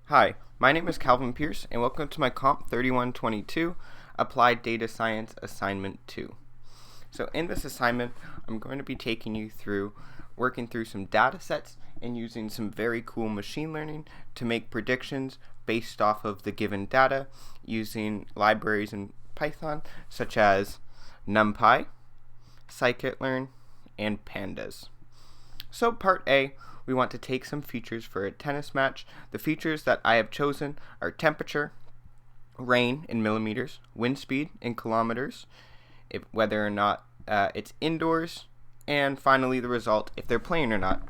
Hi, my name is Calvin Pierce, and welcome to my COMP3122 Applied Data Science Assignment 2. So in this assignment, I'm going to be taking you through working through some data sets and using some very cool machine learning to make predictions based off of the given data using libraries in Python such as NumPy, scikit-learn, and pandas. So part A, we want to take some features for a tennis match. The features that I have chosen are temperature, rain in millimeters, wind speed in kilometers, whether or not it's indoors, and finally the result, if they're playing or not.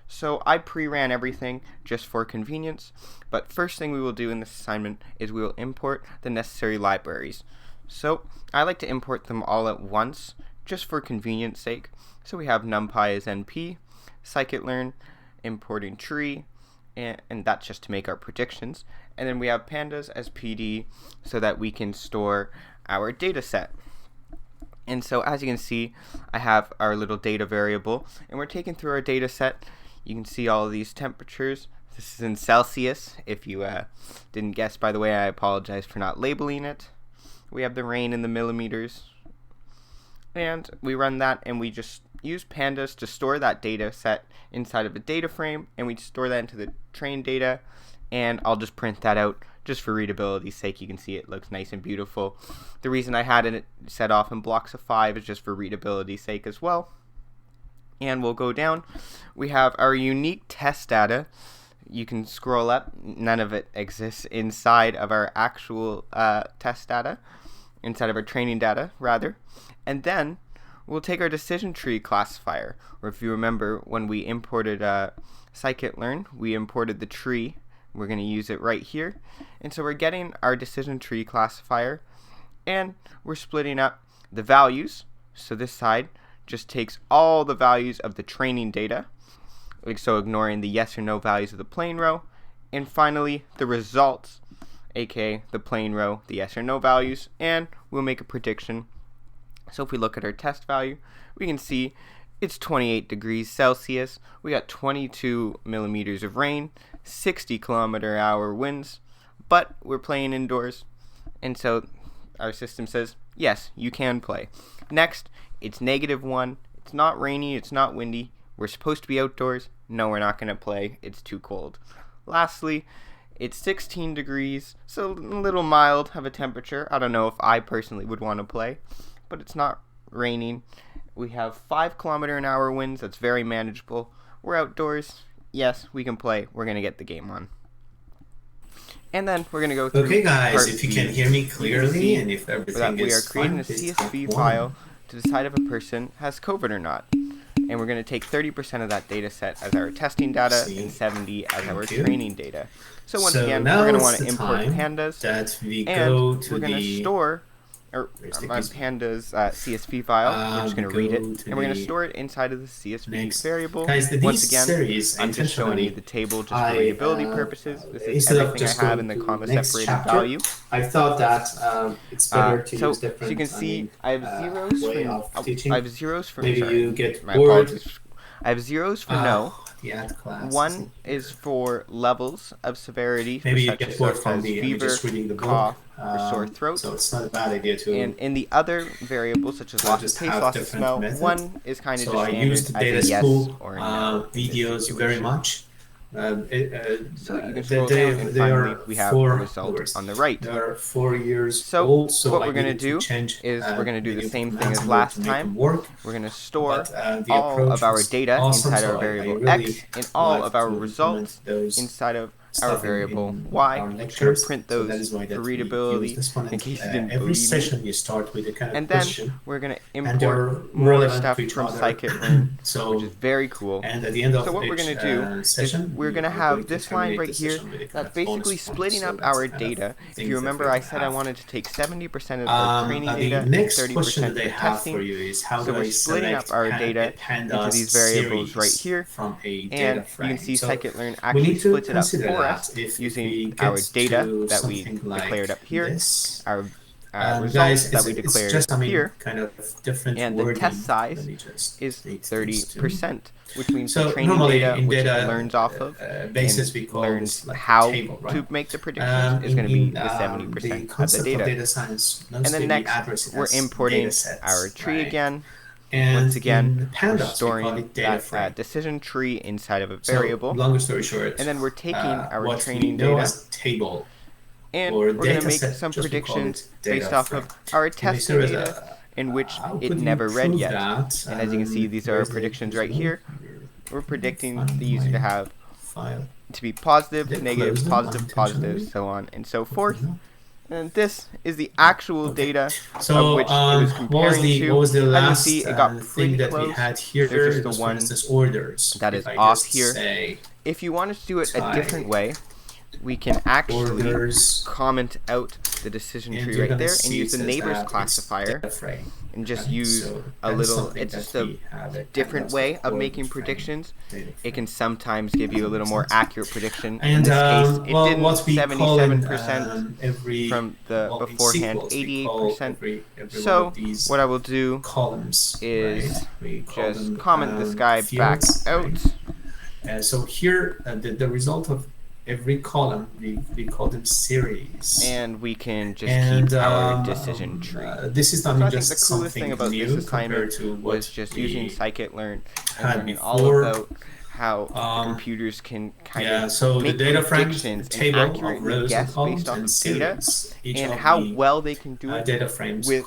So I pre-ran everything just for convenience, but first thing we will do in this assignment is we will import the necessary libraries. So I like to import them all at once, just for convenience sake. So we have NumPy as NP, scikit-learn, importing tree, and that's just to make our predictions. And then we have pandas as PD so that we can store our data set. And so as you can see, I have our little data variable, and we're taking through our data set. You can see all of these temperatures. This is in Celsius. If you didn't guess, by the way, I apologize for not labeling it. We have the rain in the millimeters. And we run that, and we just use pandas to store that data set inside of a data frame, and we store that into the trained data, and I'll just print that out just for readability's sake. You can see it looks nice and beautiful. The reason I had it set off in blocks of 5 is just for readability's sake as well. And we'll go down. We have our unique test data. You can scroll up. None of it exists inside of our actual test data, inside of our training data, rather. And then we'll take our decision tree classifier, or if you remember when we imported scikit-learn, we imported the tree. We're going to use it right here. And so we're getting our decision tree classifier, and we're splitting up the values. So this side just takes all the values of the training data, so ignoring the yes or no values of the plain row, and finally the results, aka the plain row, the yes or no values, and we'll make a prediction. So if we look at our test value, we can see it's 28 degrees Celsius. We got 22 millimeters of rain, 60 km/h winds, but we're playing indoors. And so our system says, yes, you can play. Next, it's -1. It's not rainy. It's not windy. We're supposed to be outdoors. No, we're not going to play. It's too cold. Lastly, it's 16 degrees, so a little mild of a temperature. I don't know if I personally would want to play, but it's not raining. We have 5 km/h winds. That's very manageable. We're outdoors. Yes, we can play. We're going to get the game on. And then we're going to go through. Okay, guys, part if you B. can hear me clearly and if everything we are is creating fine, a please CSV type file 1. to decide if a person has COVID or not. And we're going to take 30% of that data set as our testing data and 70 as our training data. So once again, we're going to want to import pandas, and we're going to store pandas CSV file. We're just going to read it, and we're going to store it inside of the CSV variable. Guys, Once again, I'm just showing you the table just for readability purposes. This is everything I have in the comma separated value. I thought that it's better to use different. So you can see I have zeros for teaching. I have zeros for Maybe sorry, you get my bored. apologies. I have zeros for no. Class. 1 is for levels of severity, Maybe for you get such bored as from the fever, just reading the cough, book. or sore throat. So it's not a bad idea to. And in the other variables, such as loss of taste, loss of smell, methods. 1 is kind of So just I standard used the data as a yes school or a no videos very much. So you can scroll down, and finally we have the result on the right. They are 4 years So old. So what we're going to do is we're going to do the same thing as last time. We're going to store all of our data inside our variable x and all of our results inside of our variable y. I'm just going to print those for readability in case you didn't every session believe me. you start with a kind of And then question, we're going to and import they're more relevant stuff to each from other. scikit-learn, So which is very cool. and at the end of So what we're going to do is we're going to have this line right here that's basically splitting up our data. If you remember, I said I wanted to take 70% of the training data and 30% of the testing. So we're splitting up our data into these variables right here, and you can see scikit-learn actually splits it up for us using our data that we declared up here, our results guys, that we it's declared just, here, kind of different and the wording. test size Let me just is state these two. 30%, which means So the training normally data, in which data it learns off of basis, we and call learns this like a how table, right? to make the predictions, is going to be the 70% the of the concept of data. data science, And then next, we're importing our tree again. And once again, pandas, we're storing that decision tree inside of a variable. So, longer story short, and then we're taking our what training we know data as table, and or we're going to make set, some just predictions data based off frame. of our testing data, in which it never read yet. That? And as you can see, these are our predictions right here. We're predicting these to be positive, negative, positive, positive, so on and so forth. And this is the actual data of which it was comparing to. What was the last As you can see, it got pretty thing that close. we had here? There's just the one orders that is off here. If you want us to do it a different way, we can actually comment out the decision tree right there and use the neighbors classifier and just use a little, it's just a different way of making predictions. It can sometimes give you a little more accurate prediction. In this case, it didn't 77% from the beforehand 88%. So what I will do is just comment this guy back out. So here, the result of every column, we call them series. And we can just keep our decision tree. This is not so I just think the coolest thing about this assignment was just using scikit-learn and learning all about how computers can kind of make predictions and accurately guess based off of data, and how well they can do it with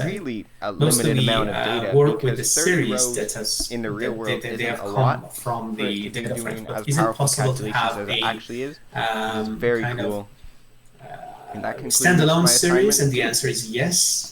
really a limited amount of data, because 30 rows in the real world isn't a lot from the data doing frame. as Is it powerful possible to calculations have as it actually is. It's very cool. And that concludes standalone my series? assignment. And the answer is yes.